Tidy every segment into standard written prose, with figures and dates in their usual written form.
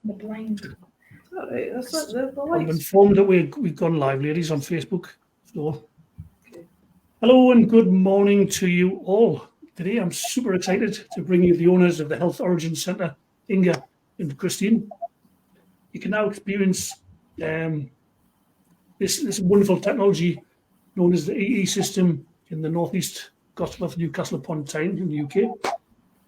The blind. All right, that's it. The I'm lights. informed that we've gone live, ladies, on Facebook. So, hello and good morning to you all. Today, I'm super excited to bring you the owners of the Health Origin Centre, Inga and Christine. You can now experience this wonderful technology known as the EESystem in the northeast Gosforth, Newcastle upon Tyne in the UK.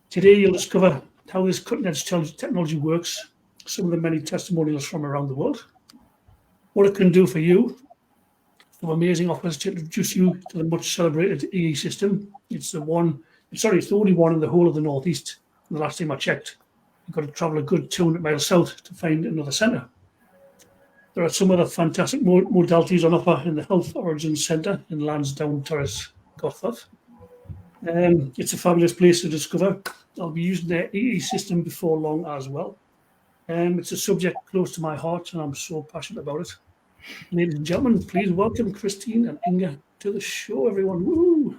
Today, you'll discover how this cutting-edge technology works, some of the many testimonials from around the world, what it can do for you, some amazing offers to introduce you to the much celebrated EESystem. It's the only one in the whole of the northeast. The last time I checked, you've got to travel a good 200 miles south to find another centre. There are some other fantastic modalities on offer in the Health Origin Centre in Lansdowne Terrace, Gosforth. It's a fabulous place to discover. I'll be using their EESystem before long as well. It's a subject close to my heart and I'm so passionate about it. Ladies and gentlemen, please welcome Christine and Inga to the show, everyone. Woo!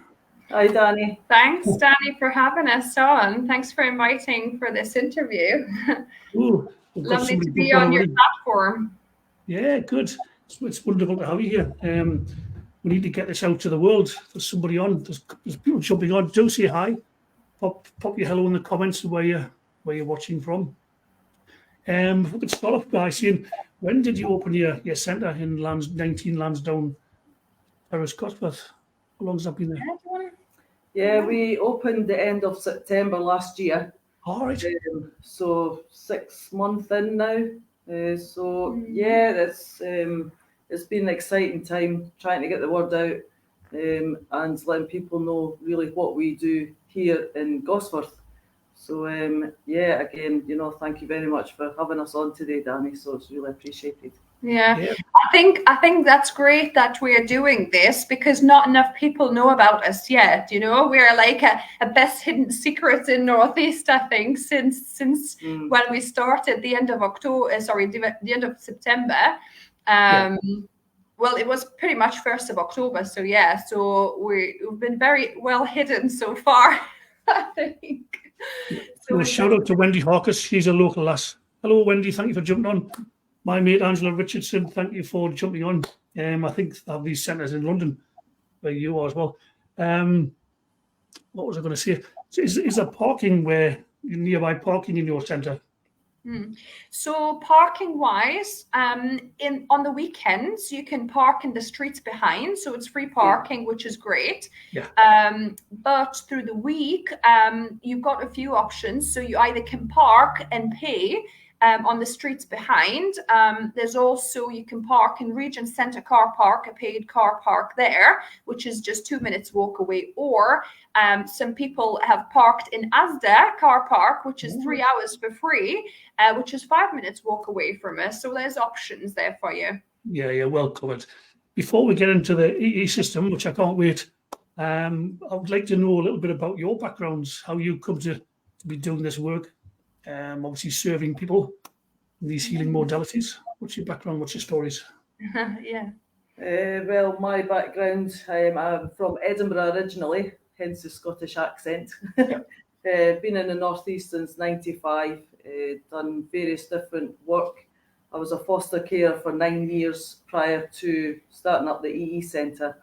Hi, Danny. Thanks, Danny, for having us on. Thanks for inviting for this interview. Ooh, Lovely to be on your platform. Yeah, good. It's wonderful to have you here. We need to get this out to the world. There's somebody on. There's people jumping on. Do say hi. Pop your hello in the comments where you're watching from. If we could start off by saying, when did you open your centre in 19 Lansdowne Terrace, Gosforth? How long has that been there? Yeah, we opened the end of September last year. All right. So 6 months in now. Yeah, it's been an exciting time trying to get the word out and letting people know really what we do here in Gosforth. So yeah, again, thank you very much for having us on today, Danny. So it's really appreciated. Yeah. I think that's great that we're doing this because not enough people know about us yet. We're like a best hidden secret in Northeast, I think, since when we started the end of the end of September. Well, it was pretty much 1st of October. So yeah, so we've been very well hidden so far, I think. So shout out to Wendy Harkis. She's a local lass. Hello, Wendy. Thank you for jumping on. My mate Angela Richardson, thank you for jumping on. I think they have these centres in London, where you are as well. What was I going to say? Is there parking nearby parking in your centre? So parking wise, on the weekends you can park in the streets behind, so it's free parking, which is great. But through the week, you've got a few options. So you either can park and pay on the streets behind. There's also, you can park in Regent Centre car park, a paid car park there, which is just 2 minutes walk away. Or some people have parked in Asda car park, which is 3 hours for free, which is 5 minutes walk away from us. So there's options there for you. Yeah, well covered. Before we get into the EESystem, which I can't wait, I would like to know a little bit about your backgrounds, how you come to be doing this work. Obviously serving people in these healing modalities. What's your background? What's your stories? Well, my background, I'm from Edinburgh originally, hence the Scottish accent. Been in the Northeast since 95, done various different work. I was a foster carer for 9 years prior to starting up the EE Centre.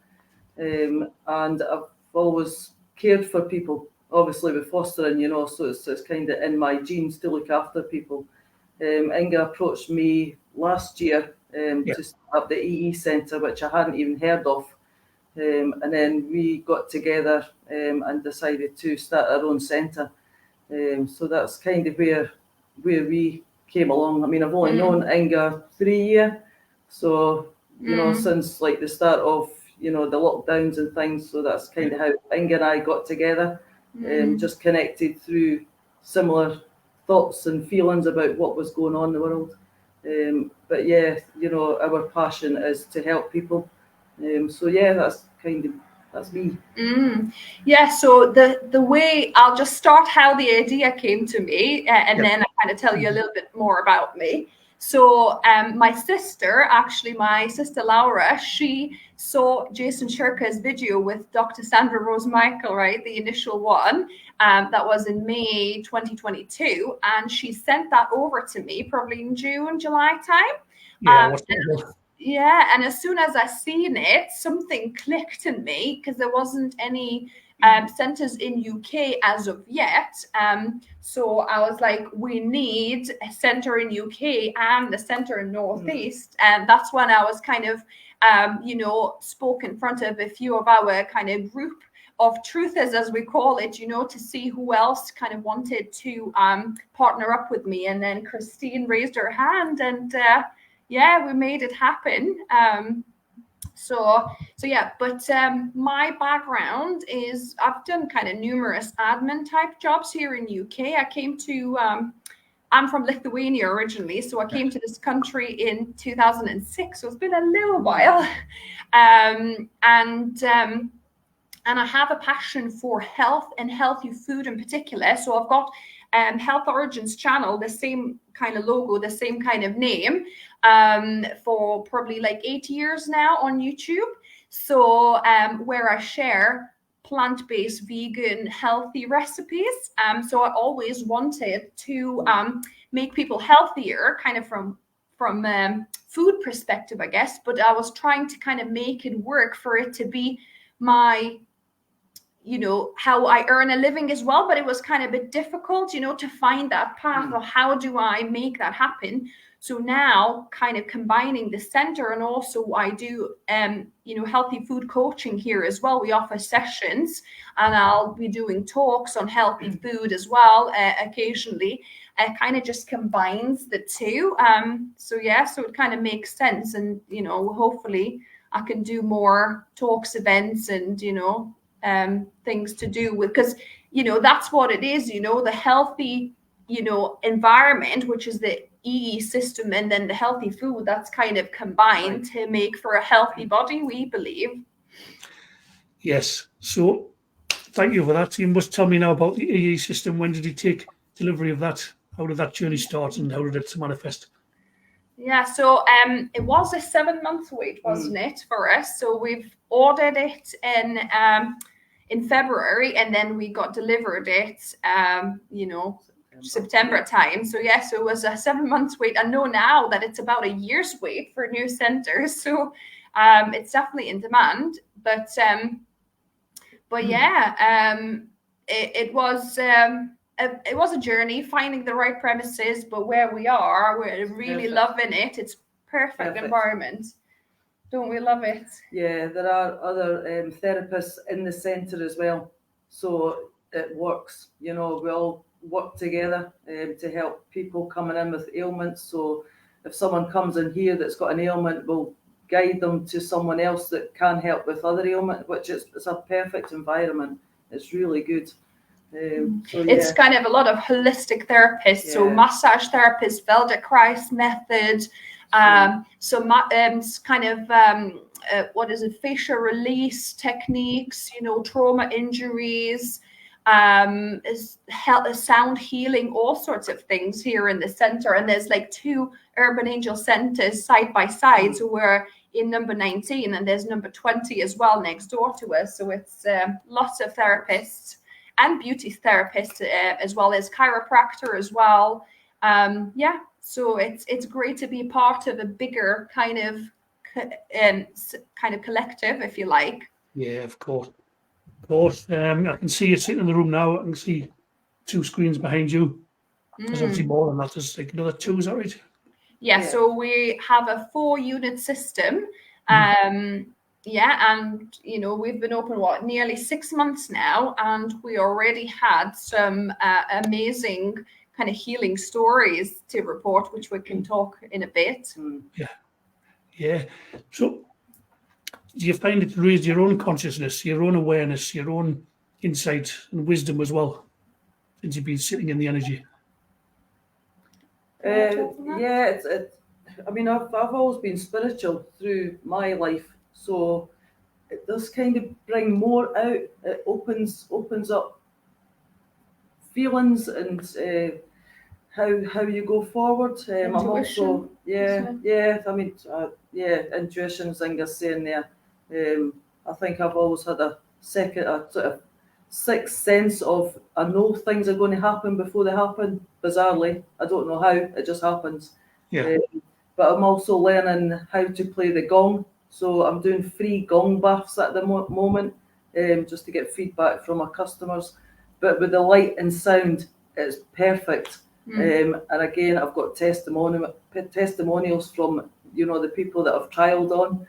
And I've always cared for people. Obviously with fostering, so it's kind of in my genes to look after people. Inga approached me last year to start up the EE Centre, which I hadn't even heard of. And then we got together and decided to start our own centre. So that's kind of where we came along. I mean, I've only known Inga 3 years. So, since like the start of, the lockdowns and things. So that's kind of how Inga and I got together. Just connected through similar thoughts and feelings about what was going on in the world. But yeah, our passion is to help people. So yeah, that's me. Yeah, so the way, I'll just start how the idea came to me and then I kind of tell you a little bit more about me. So my sister Laura, she saw Jason Shirka's video with Dr. Sandra Rose Michael, right? The initial one that was in May 2022. And she sent that over to me probably in June, July time. Yeah, and as soon as I seen it, something clicked in me because there wasn't any centres in UK as of yet. So I was like, we need a centre in UK and a centre in Northeast. And that's when I was kind of, spoke in front of a few of our kind of group of truthers, as we call it, to see who else kind of wanted to partner up with me. And then Christine raised her hand and we made it happen. So yeah, but my background is I've done kind of numerous admin type jobs here in UK. I'm from Lithuania originally, so I came to this country in 2006. So it's been a little while, and I have a passion for health and healthy food in particular. So I've got Health Origins channel, the same kind of logo, the same kind of name, for probably like 8 years now on YouTube. So where I share plant-based, vegan, healthy recipes. So I always wanted to make people healthier, kind of from food perspective, I guess. But I was trying to kind of make it work for it to be my, how I earn a living as well. But it was kind of a bit difficult, to find that path of how do I make that happen. So now kind of combining the center, and also I do, healthy food coaching here as well. We offer sessions, and I'll be doing talks on healthy food as well occasionally. It kind of just combines the two. So it kind of makes sense. And, hopefully I can do more talks, events, and, things to do with, because, that's what it is, the healthy, environment, which is the EESystem, and then the healthy food, that's kind of combined to make for a healthy body, we believe. Yes. So thank you for that. You must tell me now about the EESystem. When did you take delivery of that? How did that journey start, and how did it manifest? Yeah, so it was a 7-month wait, wasn't it, for us? So we've ordered it in February, and then we got delivered it, September time. So so it was a 7-month wait. I know now that it's about a year's wait for new centers. So it's definitely in demand. But it was a journey finding the right premises. But where we are, we're really loving it. It's perfect environment. Don't we love it? Yeah, there are other therapists in the centre as well. So it works. We all work together to help people coming in with ailments. So if someone comes in here that's got an ailment, we'll guide them to someone else that can help with other ailment, which it's a perfect environment. It's really good. It's kind of a lot of holistic therapists, so massage therapists, Feldenkrais method, facial release techniques, trauma injuries, sound healing, all sorts of things here in the center. And there's like 2 Urban Angel centers side by side. So we're in number 19, and there's number 20 as well next door to us. So it's lots of therapists and beauty therapists, as well as chiropractor as well. So it's great to be part of a bigger kind of collective, if you like. Yeah, of course. I can see you sitting in the room now. I can see 2 screens behind you. There's obviously more than that. There's like another 2, is that right? Yeah, so we have a 4-unit system. And we've been open nearly 6 months now, and we already had some amazing kind of healing stories to report, which we can talk in a bit. Yeah. So do you find it raised your own consciousness, your own awareness, your own insight and wisdom as well, since you've been sitting in the energy? I've always been spiritual through my life, so it does kind of bring more out. It opens up feelings and how you go forward. I'm also intuition, as Inga's saying there. I think I've always had a sort of sixth sense of, I know things are going to happen before they happen. Bizarrely, I don't know how, it just happens. But I'm also learning how to play the gong. So I'm doing free gong baths at the moment, just to get feedback from our customers. But with the light and sound, it's perfect. And again, I've got testimonials from, the people that I've trialed on.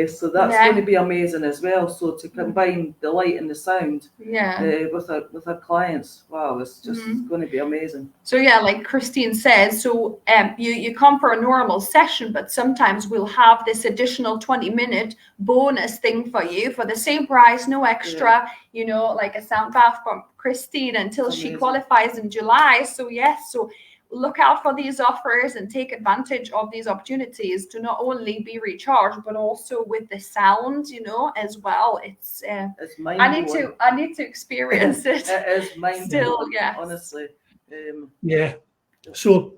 So that's going to be amazing as well. So to combine the light and the sound with our clients, wow, it's just going to be amazing. So like Christine says, so you come for a normal session, but sometimes we'll have this additional 20-minute bonus thing for you for the same price, no extra, like a sound bath from Christine until she qualifies in July. So so look out for these offers and take advantage of these opportunities to not only be recharged, but also with the sound, as well. It's I need to experience it. It is mind still, honestly. So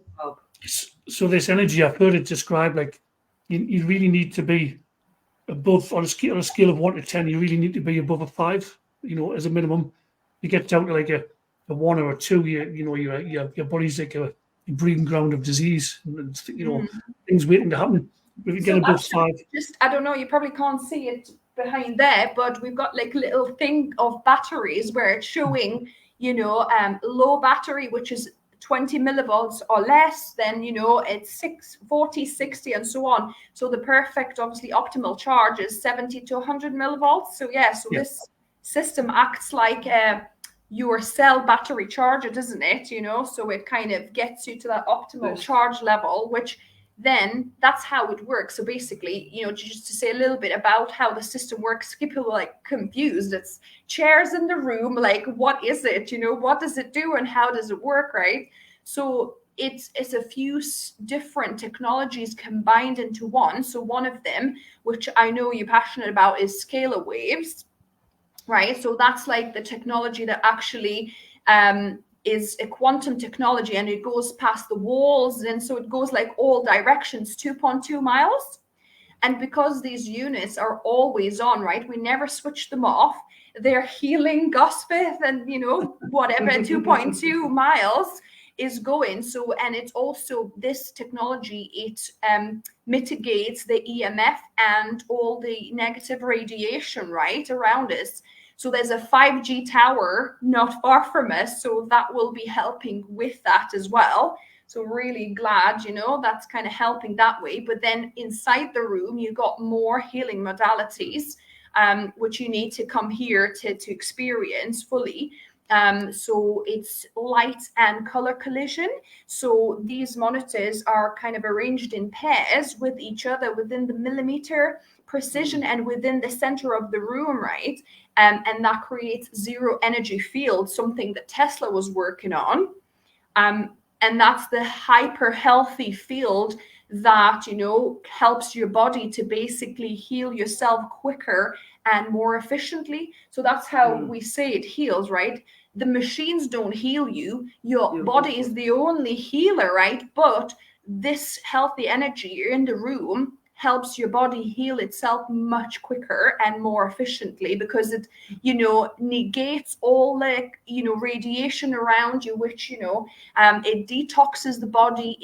this energy, I've heard it described like you really need to be above, on a scale of 1 to 10, you really need to be above a 5, as a minimum. You get down to like a 1 or a 2, your body's like a breeding ground of disease, and things waiting to happen. If you get above 5, I don't know, you probably can't see it behind there, but we've got like a little thing of batteries where it's showing, low battery, which is 20 millivolts or less, then it's 40, 60 and so on. So the perfect, obviously optimal charge is 70 to 100 millivolts. So this system acts like your cell battery charger, doesn't it? So it kind of gets you to that optimal charge level, which then that's how it works. So basically, just to say a little bit about how the system works, people are like confused. It's chairs in the room, like what is it? What does it do and how does it work, right? So it's a few different technologies combined into one. So one of them, which I know you're passionate about, is scalar waves, right? So that's like the technology that actually is a quantum technology, and it goes past the walls, and so it goes like all directions, 2.2 miles. And because these units are always on, right, we never switch them off, they're healing gospeth and whatever 2.2 miles is going. So, and it's also this technology, it mitigates the EMF and all the negative radiation right around us. So there's a 5G tower not far from us, so that will be helping with that as well. So really glad, that's kind of helping that way. But then inside the room, you got more healing modalities, which you need to come here to experience fully. So it's light and color collision. So these monitors are kind of arranged in pairs with each other within the millimeter precision and within the center of the room, right? And that creates zero energy field, something that Tesla was working on. And that's the hyper healthy field that, helps your body to basically heal yourself quicker and more efficiently. So that's how we say it heals, right? The machines don't heal you. Your body is the only healer, right? But this healthy energy in the room helps your body heal itself much quicker and more efficiently, because it, negates all the, radiation around you, which, it detoxes the body.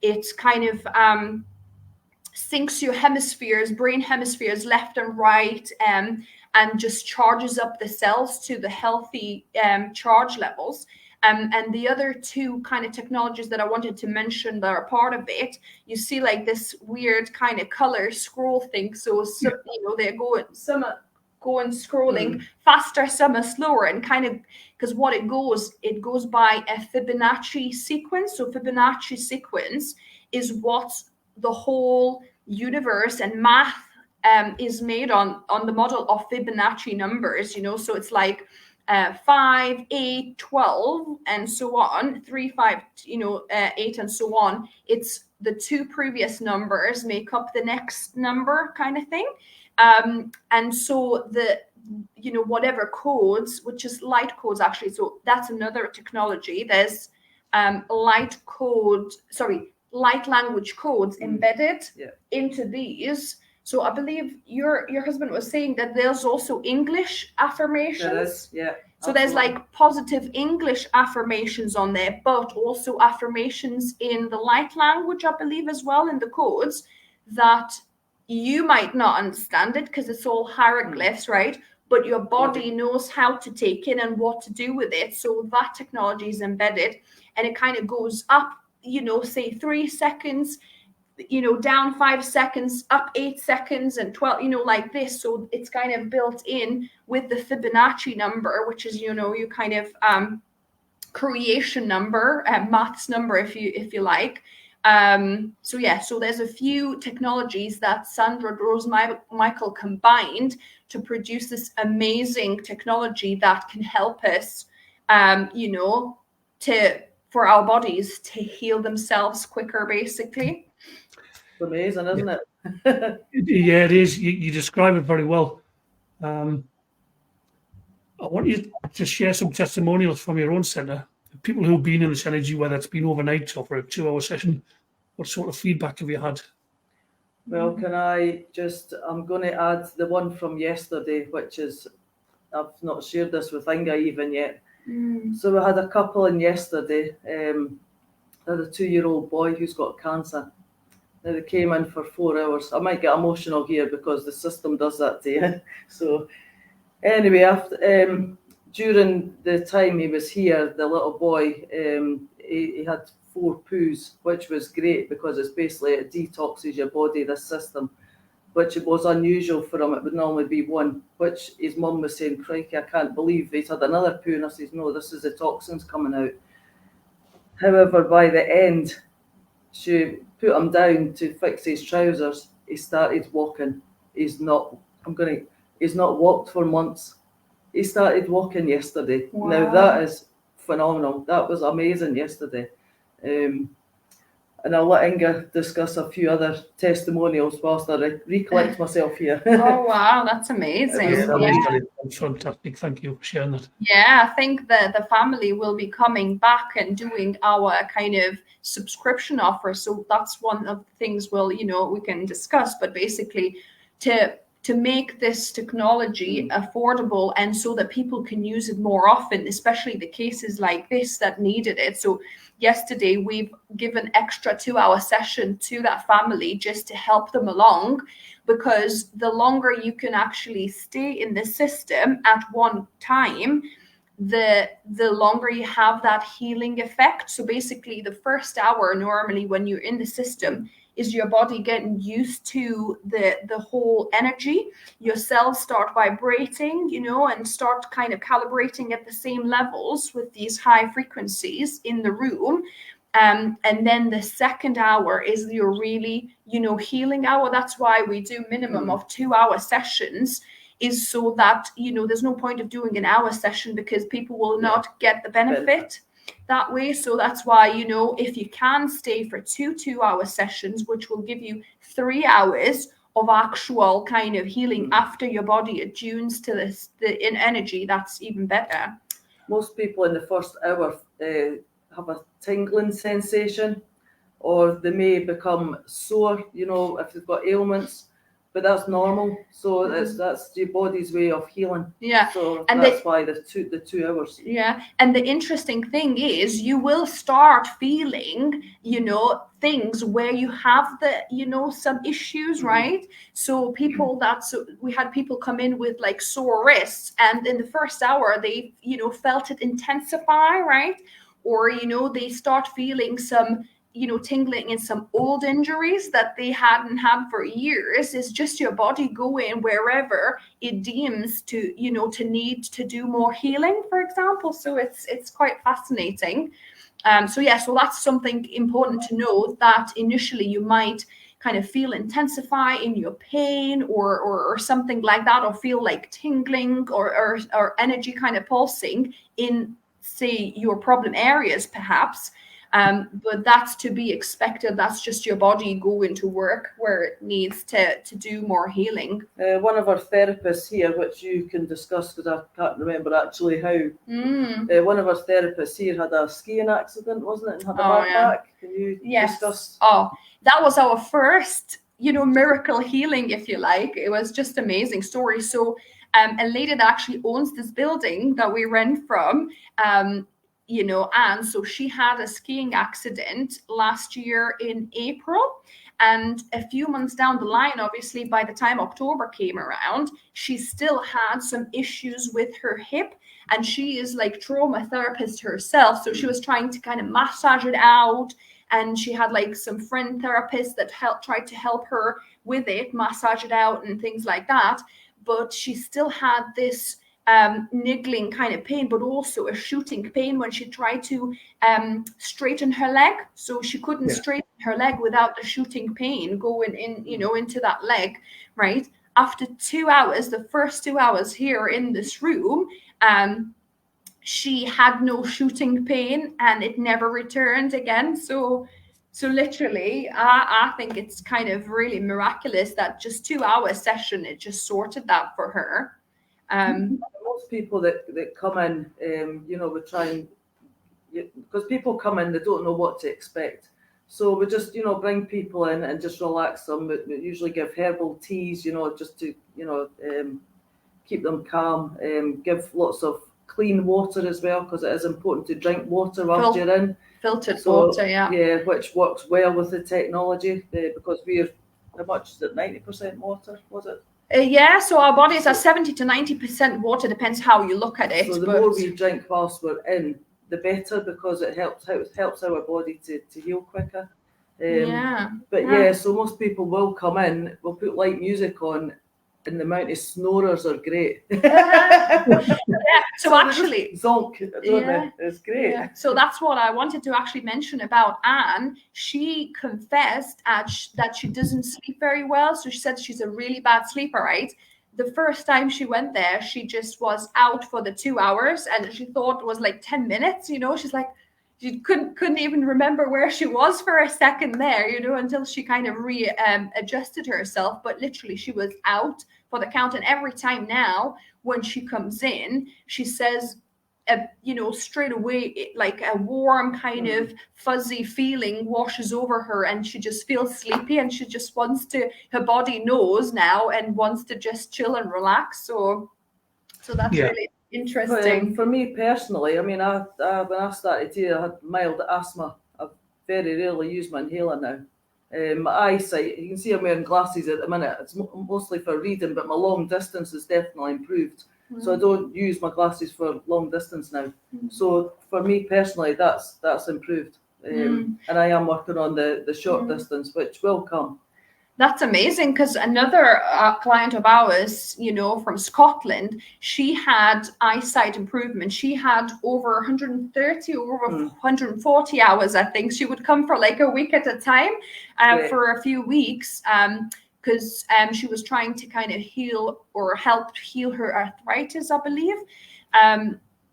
It's kind of syncs your hemispheres, brain hemispheres left and right, and just charges up the cells to the healthy charge levels. And the other two kind of technologies that I wanted to mention that are part of it, you see like this weird kind of color scroll thing. So they're going, some are going scrolling faster, some are slower, and kind of, because what it goes by a Fibonacci sequence. So Fibonacci sequence is what the whole universe and math is made on the model of Fibonacci numbers, so it's like 5, 8, 12, and so on, 3, 5, 8, and so on. It's the two previous numbers make up the next number kind of thing. And so the, whatever codes, which is light codes actually, so that's another technology. There's light language codes embedded into these. So I believe your husband was saying that there's also English affirmations. There is, yeah. So there's like positive English affirmations on there, but also affirmations in the light language, I believe, as well, in the codes, that you might not understand it because it's all hieroglyphs, right? But your body knows how to take in and what to do with it. So that technology is embedded, and it kind of goes up, say 3 seconds, down 5 seconds, up 8 seconds, and 12, like this. So it's kind of built in with the Fibonacci number, which is, your kind of creation number, maths number, if you like. So there's a few technologies that Sandra Rose Michael combined to produce this amazing technology that can help us, for our bodies to heal themselves quicker, basically. It's amazing, isn't it? Yeah, it is. You describe it very well. I want you to share some testimonials from your own centre. People who've been in this energy, whether it's been overnight or for a 2-hour session, what sort of feedback have you had? Well, I'm going to add the one from yesterday, which is, I've not shared this with Inga even yet. So we had a couple in yesterday. They had a 2-year-old boy who's got cancer. Now they came in for 4 hours. I might get emotional here because the system does that to you. So anyway, after during the time he was here, the little boy, he had 4 poos, which was great because it's basically, it detoxes your body, this system, which it was unusual for him. It would normally be 1, which his mum was saying, crikey, I can't believe he's had another poo. And I says, no, this is the toxins coming out. However, by the end, she put him down to fix his trousers. He started walking. He's not walked for months. He started walking yesterday. Wow. Now that is phenomenal. That was amazing yesterday. And I'll let Inga discuss a few other testimonials whilst I recollect myself here. Oh, wow, that's amazing. That's fantastic. Thank you for sharing that. Yeah, I think that the family will be coming back and doing our kind of subscription offer. So that's one of the things we can discuss. But basically, to make this technology affordable and so that people can use it more often, especially the cases like this that needed it. So yesterday, we've given extra 2-hour session to that family just to help them along, because the longer you can actually stay in the system at one time, the longer you have that healing effect. So basically, the first hour normally when you're in the system is your body getting used to the whole energy. Your cells start vibrating, and start kind of calibrating at the same levels with these high frequencies in the room. And then the second hour is your really, healing hour. That's why we do minimum of 2-hour sessions, is so that, there's no point of doing an hour session because people will not get the benefit that way. So that's why, if you can stay for 2-hour sessions, which will give you 3 hours of actual kind of healing after your body attunes to the energy, that's even better. Most people in the first hour have a tingling sensation, or they may become sore, if they've got ailments. But that's normal. So that's your body's way of healing. Yeah. So and that's why the 2 hours. Yeah. And the interesting thing is you will start feeling, things where you have the, some issues, right? So we had people come in with like sore wrists, and in the first hour they, felt it intensify, right? Or, they start feeling some, tingling in some old injuries that they hadn't had for years. Is just your body going wherever it deems to, to need to do more healing, for example. So it's quite fascinating. So that's something important to know, that initially you might kind of feel intensify in your pain or something like that, or feel like tingling or energy kind of pulsing in, say, your problem areas, perhaps. But that's to be expected. That's just your body going to work where it needs to do more healing. One of our therapists here, which you can discuss because I can't remember actually how, one of our therapists here had a skiing accident, wasn't it, and had a bad back. Can you discuss? Oh, that was our first, miracle healing, if you like. It was just amazing story. So a lady that actually owns this building that we rent from, and so she had a skiing accident last year in April. And a few months down the line, obviously, by the time October came around, she still had some issues with her hip. And she is like trauma therapist herself. So she was trying to kind of massage it out. And she had like some friend therapists that tried to help her with it, massage it out and things like that. But she still had this niggling kind of pain, but also a shooting pain when she tried to straighten her leg. So she couldn't straighten her leg without the shooting pain going in, into that leg, right? After 2 hours, the first 2 hours here in this room, she had no shooting pain and it never returned again. So literally, I think it's kind of really miraculous that just 2 hour session, it just sorted that for her. Most people that come in, we try and, because people come in, they don't know what to expect. So we just, bring people in and just relax them. We usually give herbal teas, just to, keep them calm. Give lots of clean water as well, because it is important to drink water whilst you're in. Filtered water, yeah. Yeah, which works well with the technology, because we're, how much is it, 90% water, was it? So our bodies are 70 to 90% water, depends how you look at it. So the more we drink whilst we're in, the better, because it helps our body to heal quicker. So most people will come in, we'll put light music on, and the amount of snorers are great. So actually, zonk, don't they? It's great. Yeah. So that's what I wanted to actually mention about Anne. She confessed that she doesn't sleep very well. So she said she's a really bad sleeper, right? The first time she went there, she just was out for the 2 hours, and she thought it was like 10 minutes. She's like, she couldn't even remember where she was for a second there, until she kind of adjusted herself. But literally, she was out for the count. And every time now, when she comes in, she says, straight away, like a warm kind of fuzzy feeling washes over her, and she just feels sleepy, and she just wants to, her body knows now and wants to just chill and relax. So that's really interesting. For me personally, I mean, I when I started here, I had mild asthma. I very rarely use my inhaler now. My eyesight, you can see I'm wearing glasses at the minute. It's mostly for reading, but my long distance has definitely improved. So I don't use my glasses for long distance now. So for me personally, that's improved. And I am working on the short distance, which will come. That's amazing, because another client of ours, from Scotland, she had eyesight improvement. She had over 130 or over 140 hours, I think. She would come for like a week at a time for a few weeks, because she was trying to kind of heal or help heal her arthritis, I believe.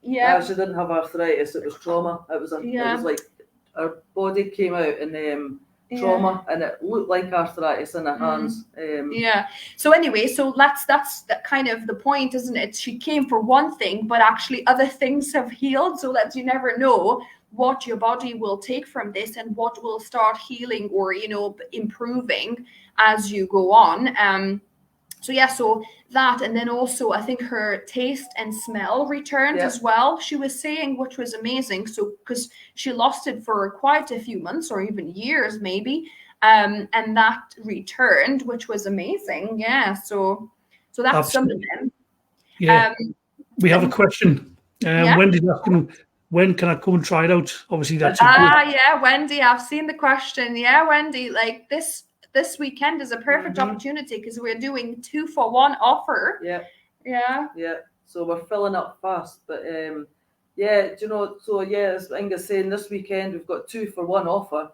She didn't have arthritis. It was trauma. It was like her body came out and trauma, and it looked like arthritis in her hands. So anyway, that's kind of the point, isn't it? She came for one thing, but actually other things have healed, so that you never know what your body will take from this and what will start healing or improving as you go on. So that, and then also I think her taste and smell returned as well, she was saying, which was amazing. So because she lost it for quite a few months or even years maybe, and that returned, which was amazing. So that's something. We have a question. Wendy's asking, when can I come and try it out? Obviously that's Wendy, I've seen the question. Wendy, like this weekend is a perfect opportunity, because we're doing 2-for-1 offer. So we're filling up fast, but as Inga's saying, this weekend we've got 2-for-1 offer.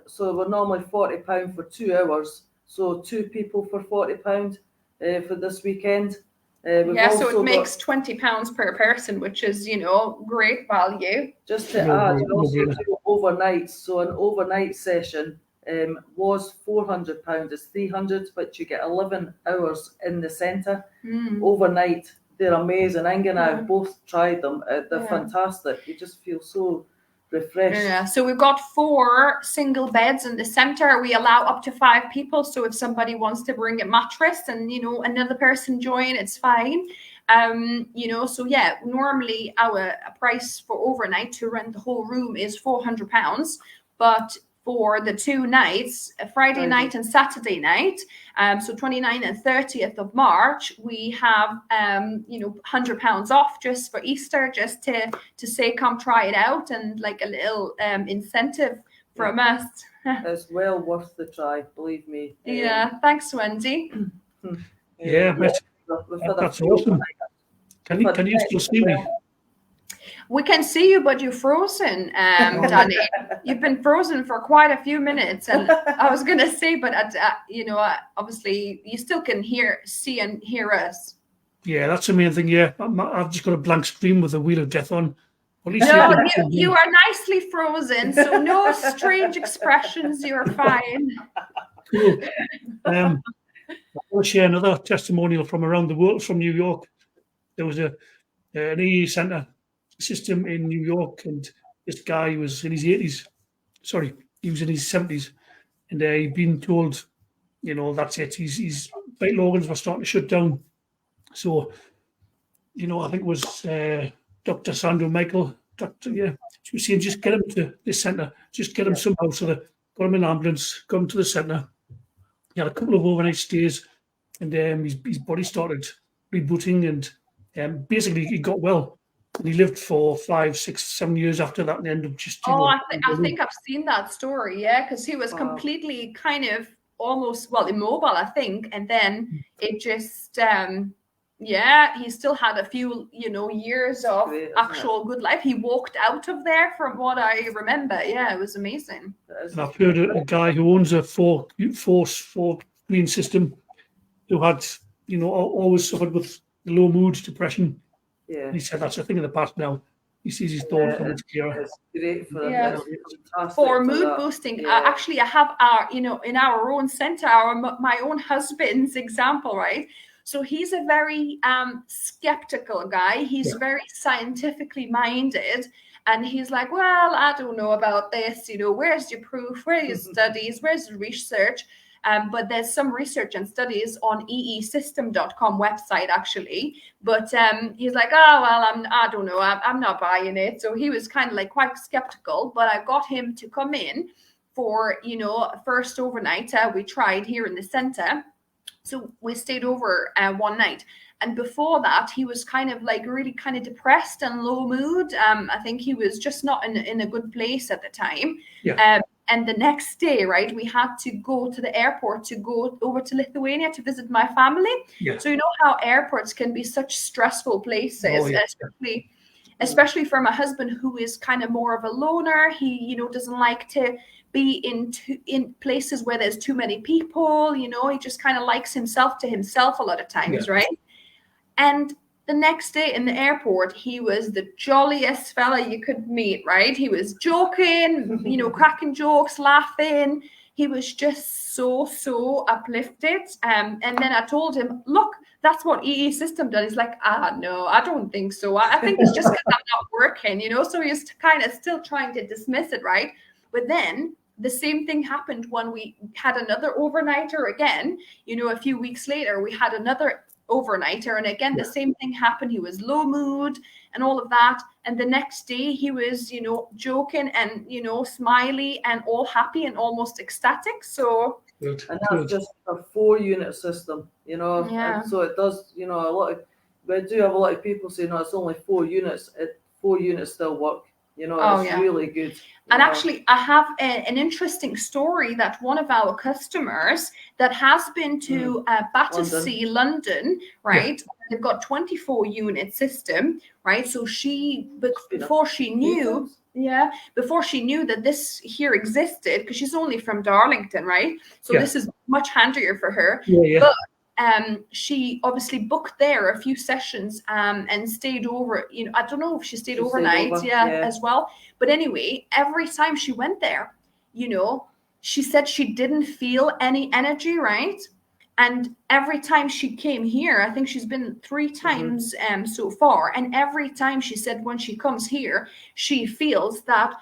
So we're normally £40 for 2 hours, so 2 people for £40 for this weekend. So it makes £20 per person, which is, great value. Just to add, we also do overnight. So an overnight session was £400. It's £300, but you get 11 hours in the centre overnight. They're amazing. Inga and I have both tried them. They're fantastic. You just feel so refreshed. Yeah, so we've got 4 single beds in the center. We allow up to 5 people. So if somebody wants to bring a mattress and, another person join, it's fine. Normally our price for overnight to rent the whole room is £400, but for the 2 nights, a Friday night and Saturday night, so 29th and 30th of March, we have, £100 off just for Easter, just to say, come try it out, and like a little incentive from us. It's well worth the try, believe me. Thanks, Wendy. That's awesome. Can you still see me? We can see you, but you're frozen, Danny. You've been frozen for quite a few minutes. And I was going to say, but, obviously you still can see and hear us. Yeah, that's the main thing, yeah. I've just got a blank screen with the Wheel of Death on. No, you are nicely frozen, so no strange expressions, you're fine. Cool. I want to share another testimonial from around the world, from New York. There was an EE Centre system in New York, and this guy was in his 80s. Sorry, he was in his 70s, and he'd been told, that's it. His vital organs were starting to shut down. So, I think it was Dr. Sandro Michael. She was saying, just get him to this centre, just get him somehow. So they got him in an ambulance, got him to the centre. He had a couple of overnight stays, and his body started rebooting, and basically he got well. And he lived for 5, 6, 7 years after that, and ended up just. I think I've seen that story, because he was completely kind of almost immobile, I think, and then it just he still had a few years of actual good life. He walked out of there, from what I remember. Yeah, it was amazing. And I've heard a guy who owns a four screen system, who had always suffered with low mood, depression. Yeah, he said that's a thing of the past now. He sees his thoughts coming clearer. It's great for him. For mood boosting. Actually, I have our, in our own center, my own husband's example, right? So he's a very skeptical guy. He's very scientifically minded. And he's like, well, I don't know about this. Where's your proof? Where are your studies? Where's the research? But there's some research and studies on EESystem.com website, actually. But he's like, I don't know. I'm not buying it. So he was kind of like quite skeptical. But I got him to come in for, first overnight. We tried here in the center. So we stayed over one night. And before that, he was kind of like really kind of depressed and low mood. I think he was just not in a good place at the time. Yeah. And the next day, right, we had to go to the airport to go over to Lithuania to visit my family. Yeah. So you know how airports can be such stressful places, especially for my husband, who is kind of more of a loner. He, doesn't like to be in places where there's too many people. He just kind of likes himself to himself a lot of times, right? And the next day in the airport, he was the jolliest fella you could meet, right? He was joking, cracking jokes, laughing. He was just so uplifted. And then I told him, look, that's what EESystem does. He's like, no, I don't think so. I think it's just because I'm not working, So he's kind of still trying to dismiss it, right? But then the same thing happened when we had another overnighter again. A few weeks later, we had another overnighter, and again the same thing happened. He was low mood and all of that, and the next day he was joking and smiley and all happy and almost ecstatic. So and that's just a 4-unit system, and so it does, we do have a lot of people saying it's only 4 units. 4 units still work. It's really good. And actually, I have an interesting story that one of our customers that has been to Battersea, London, right? Yeah. They've got 24-unit system, right? So before she knew that this here existed, because she's only from Darlington, right? So this is much handier for her. Yeah. But she obviously booked there a few sessions and stayed over. I don't know if she stayed overnight, as well. But anyway, every time she went there, she said she didn't feel any energy, right? And every time she came here, I think she's been 3 times so far. And every time she said when she comes here, she feels that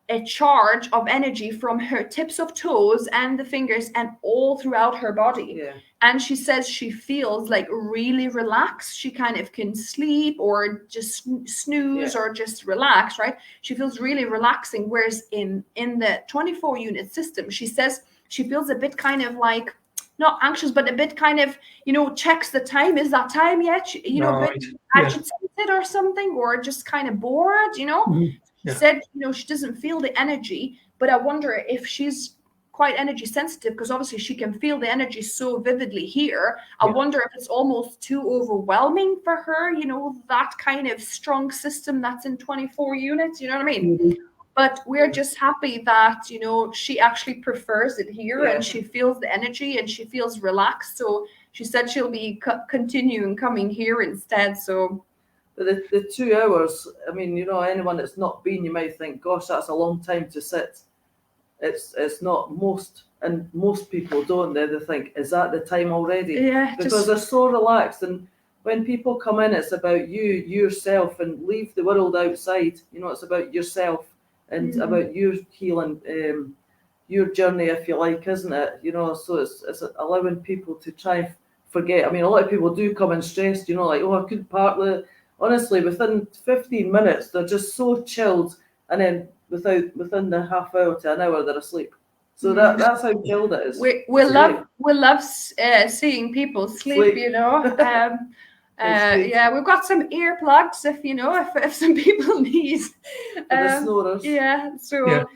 a charge of energy from her tips of toes and the fingers and all throughout her body. Yeah. And she says she feels like really relaxed. She kind of can sleep or just snooze or just relax, right? She feels really relaxing. Whereas in the 24 unit system, she says she feels a bit kind of like, not anxious, but a bit kind of, checks the time. Is that time yet? A bit agitated or something, or just kind of bored, She said, she doesn't feel the energy, but I wonder if she's quite energy sensitive, because obviously she can feel the energy so vividly here. I wonder if it's almost too overwhelming for her, that kind of strong system that's in 24 units, you know what I mean? But we're just happy that, she actually prefers it here and she feels the energy and she feels relaxed. So she said she'll be continuing coming here instead. So the 2 hours, I mean, anyone that's not been, you might think, gosh, that's a long time to sit. It's not. Most people don't. They think, is that the time already? Yeah. Because they're so relaxed, and when people come in, it's about yourself, and leave the world outside. It's about yourself and about your healing, your journey, if you like, isn't it? So it's allowing people to try and forget. I mean, a lot of people do come in stressed, like, oh, I couldn't park honestly, within 15 minutes, they're just so chilled, and then within the half hour to an hour, they're asleep. So that's how chilled it is. We love seeing people sleep. We've got some earplugs if some people need. The snorers. Yeah. So.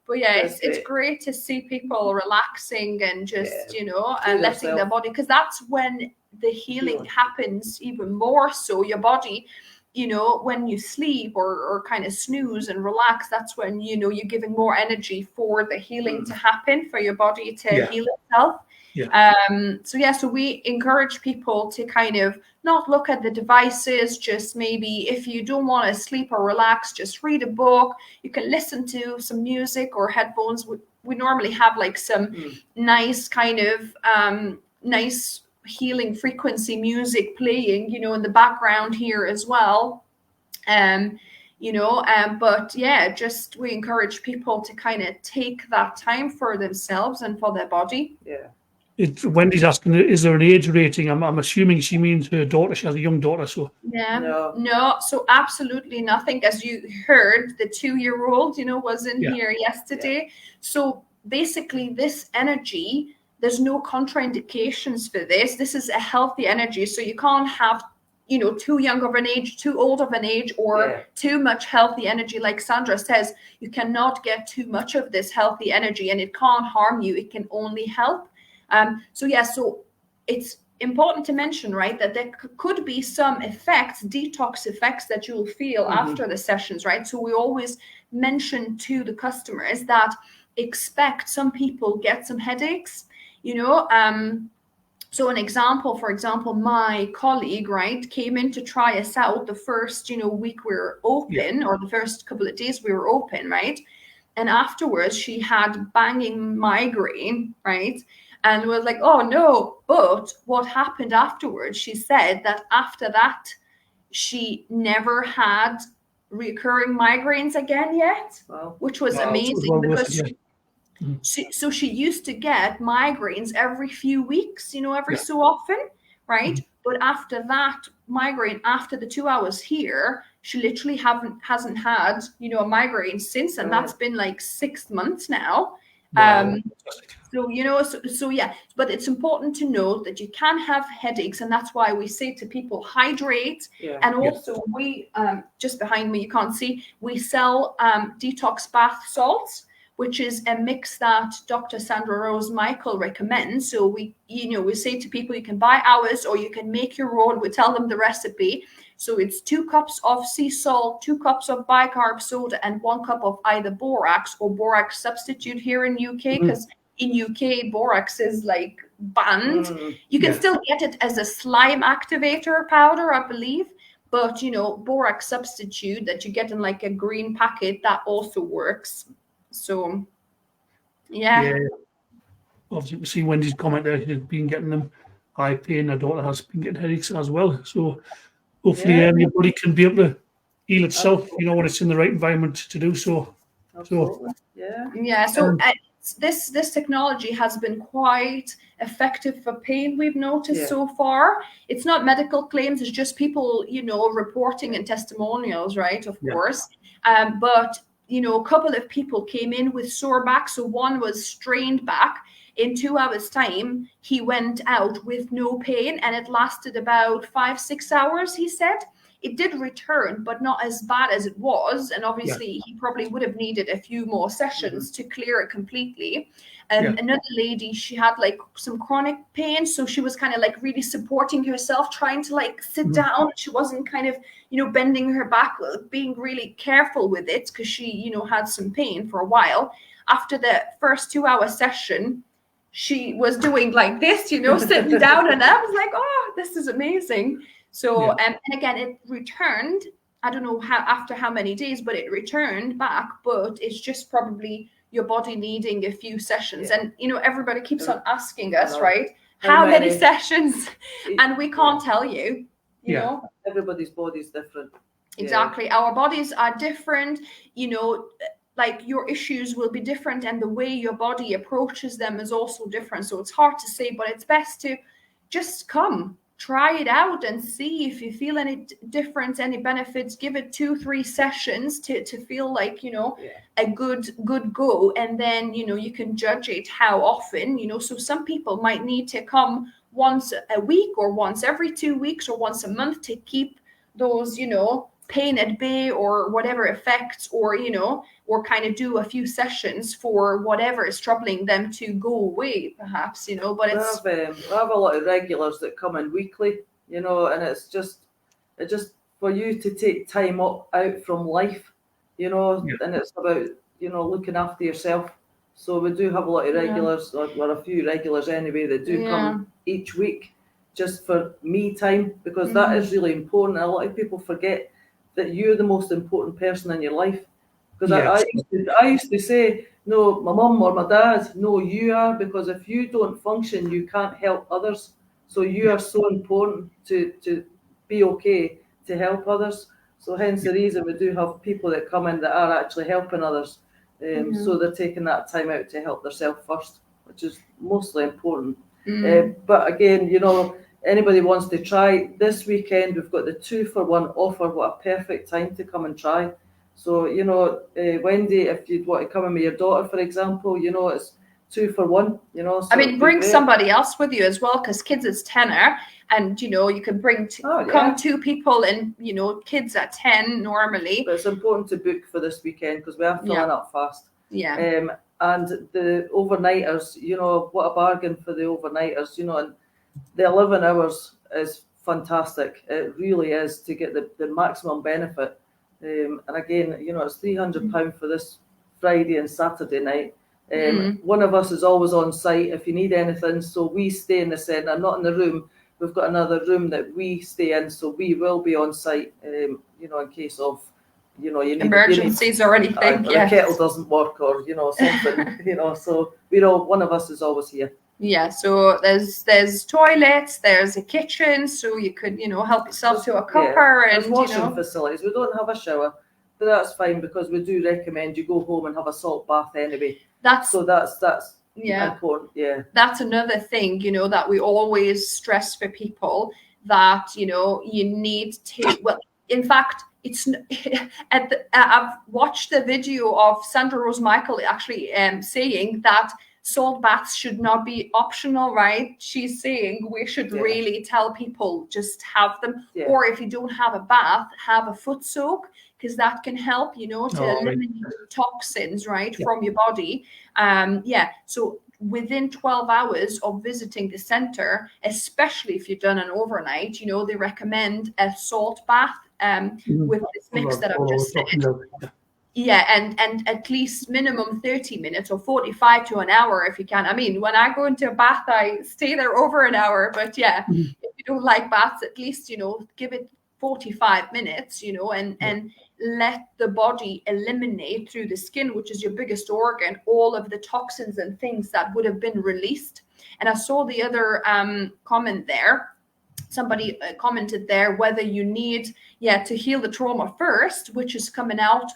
But it's great to see people relaxing and just and letting their body, because that's when the healing happens even more. So your body, when you sleep or kind of snooze and relax, that's when you're giving more energy for the healing to happen, for your body to heal itself. So we encourage people to kind of not look at the devices. Just maybe if you don't want to sleep or relax, just read a book. You can listen to some music or headphones. We normally have like some nice kind of nice healing frequency music playing, in the background here as well. But just we encourage people to kind of take that time for themselves and for their body. Wendy's asking, is there an age rating? I'm assuming she means her daughter. She has a young daughter, so no, so absolutely nothing. As you heard, the 2-year-old, was in here yesterday. So basically, this energy, there's no contraindications for this. This is a healthy energy, so you can't have too young of an age, too old of an age, or too much healthy energy. Like Sandra says, you cannot get too much of this healthy energy, and it can't harm you. It can only help. So it's important to mention, right, that there could be some effects, detox effects that you'll feel after the sessions, right? So we always mention to the customers that expect some people get some headaches, So an example, for example, my colleague, right, came in to try us out the first, week we were open, or the first couple of days we were open, right? And afterwards she had banging migraine, right? And was like, oh no. But what happened afterwards, she said that after that, she never had recurring migraines again yet, which was amazing, because she used to get migraines every few weeks, every so often, right? But after that migraine, after the 2 hours here, she literally hasn't had, a migraine since, and that's been like 6 months now. But it's important to note that you can have headaches, and that's why we say to people, hydrate. And also we, just behind me, you can't see, we sell detox bath salts, which is a mix that Dr. Sandra Rose Michael recommends. So we say to people, you can buy ours or you can make your own. We tell them the recipe. So it's 2 cups of sea salt, 2 cups of bicarb soda, and 1 cup of either borax or borax substitute here in UK, because in UK, borax is like band. You can still get it as a slime activator powder, I believe. But, borax substitute that you get in like a green packet, that also works. So, yeah. Obviously, we see Wendy's comment there. She's been getting them eye pain. Her daughter has been getting headaches as well. So, hopefully, your body can be able to heal itself, when it's in the right environment to do so. Absolutely. So this technology has been quite effective for pain, we've noticed so far. It's not medical claims, it's just people, reporting in testimonials, right? Of course. But, a couple of people came in with sore back. So one was strained back. In 2 hours' time, he went out with no pain, and it lasted about 5-6 hours, he said. It did return, but not as bad as it was. And obviously, he probably would have needed a few more sessions to clear it completely. Another lady, she had like some chronic pain. So she was kind of like really supporting herself, trying to like sit down. She wasn't kind of, bending her back, being really careful with it because she, had some pain for a while. After the first 2-hour session, she was doing like this, sitting down. And I was like, oh, this is amazing. So, and again, it returned, I don't know after how many days, but it returned back, but it's just probably your body needing a few sessions. And, everybody keeps on asking us, right? How many sessions? And we can't tell you, you know. Everybody's body is different. Exactly. Our bodies are different, like your issues will be different, and the way your body approaches them is also different. So it's hard to say, but it's best to just come. Try it out and see if you feel any difference, any benefits. Give it 2-3 sessions to feel like, a good go. And then, you can judge it how often, so some people might need to come once a week or once every 2 weeks or once a month to keep those, pain at bay or whatever effects, or, or kind of do a few sessions for whatever is troubling them to go away, perhaps, but it's... I have a lot of regulars that come in weekly, and it's just for you to take time out from life, and it's about, looking after yourself. So we do have a lot of regulars, or a few regulars anyway, that do come each week just for me time, because that is really important. A lot of people forget that you're the most important person in your life. Because I used to say, no, my mum or my dad, no, you are, because if you don't function, you can't help others. So you are so important to be okay to help others. So hence the reason we do have people that come in that are actually helping others. So they're taking that time out to help themselves first, which is mostly important. But again, anybody wants to try, this weekend we've got the 2-for-1 offer. What a perfect time to come and try. So, Wendy, if you'd want to come in with your daughter, for example, it's 2-for-1, So I mean, bring somebody else with you as well, because kids is tenner, and, you can bring come 2 people and, kids at 10 normally. But it's important to book for this weekend because we are filling up fast. Yeah. And the overnighters, what a bargain for the overnighters, and the 11 hours is fantastic. It really is, to get the maximum benefit. And again, it's £300 for this Friday and Saturday night. One of us is always on site if you need anything. So we stay in the centre, not in the room. We've got another room that we stay in, so we will be on site, in case of, you need emergencies or anything. The kettle doesn't work, or something. So one of us is always here. Yeah, so there's toilets, there's a kitchen, so you could, help yourself to a cuppa. There's washing facilities. We don't have a shower, but that's fine, because we do recommend you go home and have a salt bath anyway. That's important. Yeah, that's another thing, that we always stress for people, that you need to. Well, in fact, it's I've watched the video of Sandra Rose Michael actually saying that salt baths should not be optional, right? She's saying we should really tell people just have them, or if you don't have a bath, have a foot soak, because that can help, to eliminate toxins, right, from your body. So within 12 hours of visiting the center, especially if you've done an overnight, they recommend a salt bath with this mix that I've just said. Yeah, and at least minimum 30 minutes or 45 to an hour if you can. I mean, when I go into a bath, I stay there over an hour. But yeah, if you don't like baths, at least, give it 45 minutes, and let the body eliminate through the skin, which is your biggest organ, all of the toxins and things that would have been released. And I saw the other comment there. Somebody commented there whether you need to heal the trauma first, which is coming out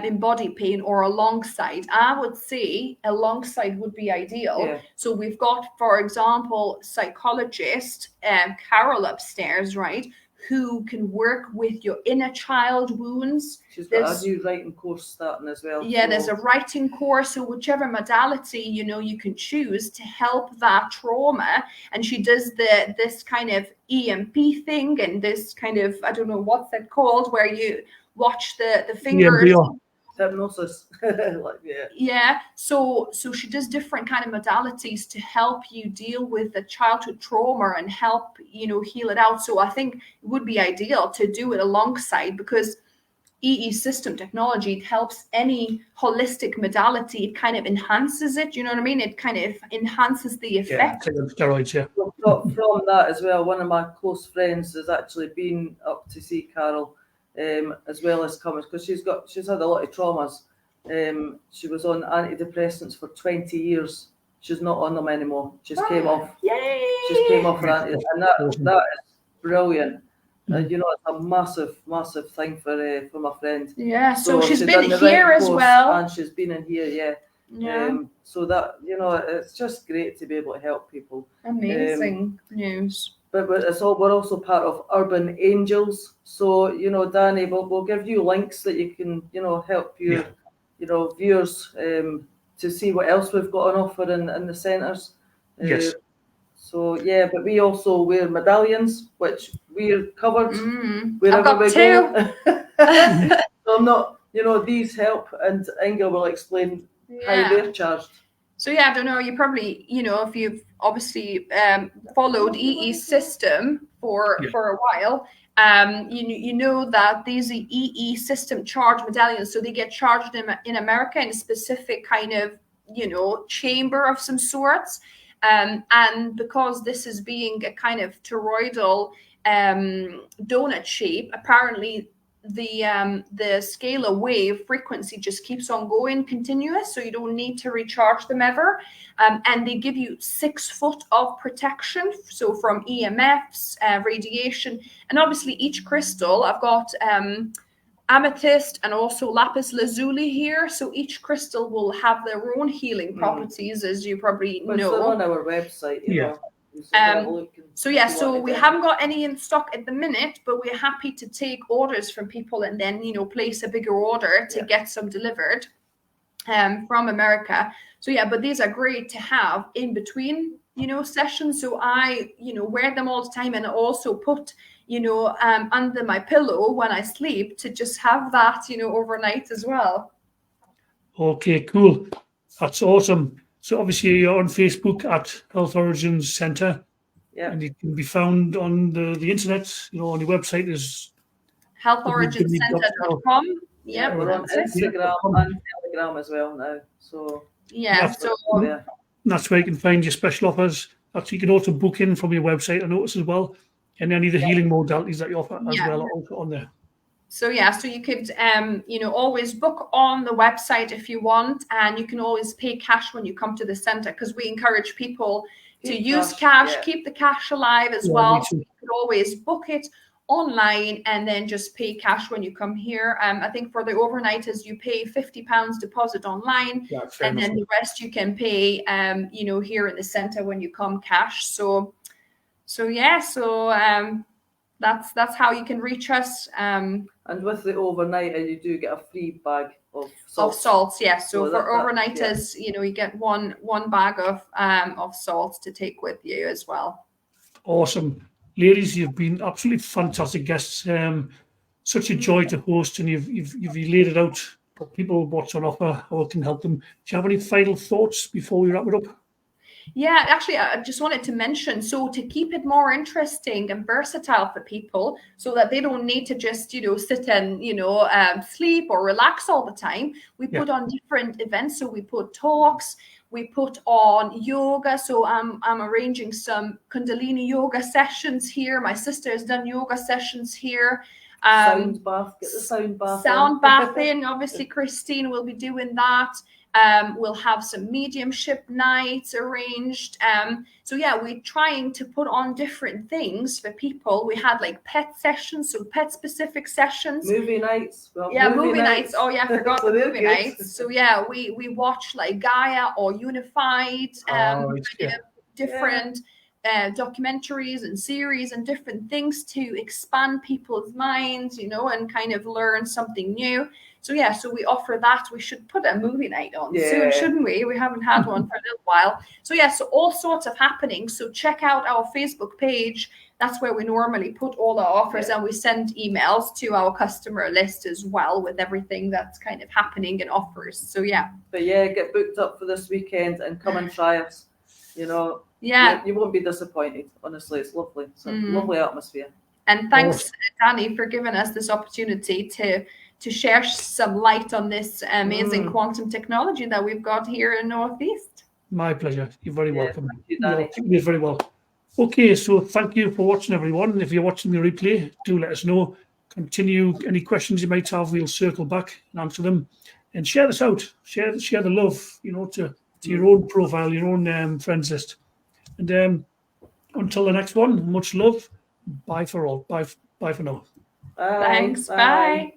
in body pain, or alongside. I would say alongside would be ideal. Yeah. So we've got, for example, psychologist Carol upstairs, right, who can work with your inner child wounds. She's got a new writing course starting as well. Yeah, there's a writing course, so whichever modality you can choose to help that trauma. And she does this kind of EMP thing, and this kind of, I don't know what's that called, where you watch the fingers. Hypnosis. So she does different kind of modalities to help you deal with the childhood trauma and help heal it out. So I think it would be ideal to do it alongside, because EESystem technology, it helps any holistic modality. It kind of enhances it. You know what I mean? It kind of enhances the effect. Steroids, yeah. From that as well, one of my close friends has actually been up to see Carol, as well as coming, because she's had a lot of traumas. She was on antidepressants for 20 years. She's not on them anymore. She's came off. Yay! She's came off that, and that is brilliant. It's a massive thing for my friend. Yeah, so she's been here as well, and she's been in here, so that it's just great to be able to help people. Amazing news. But we're also part of Urban Angels. So Danny, we'll give you links that you can help your viewers to see what else we've got on offer in the centres. Yes. So but we also wear medallions, which we're covered I've wherever got we two. go. So I'm not, these help, and Inga will explain how they're charged. So I don't know, you probably, if you've obviously followed EESystem for a while, you know that these are EESystem charge medallions. So they get charged in America in a specific kind of, chamber of some sorts. And because this is being a kind of toroidal donut shape, apparently the scalar wave frequency just keeps on going continuous, so you don't need to recharge them ever. And they give you 6 foot of protection, so from EMFs, radiation, and obviously each crystal, I've got amethyst and also lapis lazuli here, so each crystal will have their own healing properties, as you probably know. They're on our website, So we haven't got any in stock at the minute, but we're happy to take orders from people and then place a bigger order to get some delivered from America. So but these are great to have in between sessions. So I wear them all the time, and I also put under my pillow when I sleep to just have that overnight as well. Okay, cool. That's awesome. So obviously you're on Facebook at Health Origins Centre, and it can be found on the internet. On your website is healthoriginscentre.com. Yeah, we're on Instagram and Telegram as well now. So that's where you can find your special offers. Actually, you can also book in from your website, I notice as well, and any of the healing modalities that you offer as well are also on there. So so you could always book on the website if you want, and you can always pay cash when you come to the centre, because we encourage people to use cash, keep the cash alive as well. So you could always book it online and then just pay cash when you come here. I think for the overnighters you pay £50 deposit online, and then the rest you can pay here in the centre when you come cash. So that's how you can reach us. And with the overnighter, you do get a free bag of salts. So for overnighters, you get one bag of salts to take with you as well. Awesome. Ladies, you've been absolutely fantastic guests. Such a joy to host, and you've laid it out for people what's on offer, how it can help them. Do you have any final thoughts before we wrap it up? Yeah, actually, I just wanted to mention, so to keep it more interesting and versatile for people so that they don't need to just, sit and, sleep or relax all the time, we put on different events. So we put talks, we put on yoga. So I'm arranging some Kundalini yoga sessions here. My sister has done yoga sessions here. Sound bath, get the sound bath. Sound bathing, obviously, Christine will be doing that. We'll have some mediumship nights arranged. So yeah, we're trying to put on different things for people. We had like pet sessions, so pet specific sessions. Movie nights. Well, yeah, movie nights. Oh yeah, I forgot the movie nights. So yeah, we watch like Gaia or Unified, different documentaries and series and different things to expand people's minds, and kind of learn something new. So yeah, so we offer that. We should put a movie night on soon, shouldn't we? We haven't had one for a little while. So yeah, so all sorts of happenings. So check out our Facebook page. That's where we normally put all our offers, and we send emails to our customer list as well with everything that's kind of happening and offers. So yeah. But yeah, get booked up for this weekend and come and try us. Yeah, you won't be disappointed. Honestly, it's lovely. It's a lovely atmosphere. And thanks, Danny, for giving us this opportunity to share some light on this amazing quantum technology that we've got here in Northeast. My pleasure. You're very welcome. Thank you, Danny. You're very well. Okay, so thank you for watching, everyone. If you're watching the replay, do let us know. Continue any questions you might have. We'll circle back and answer them. And share this out. Share the love, to your own profile, your own friends list. And until the next one, much love. Bye for all. Bye for now. Thanks. Bye.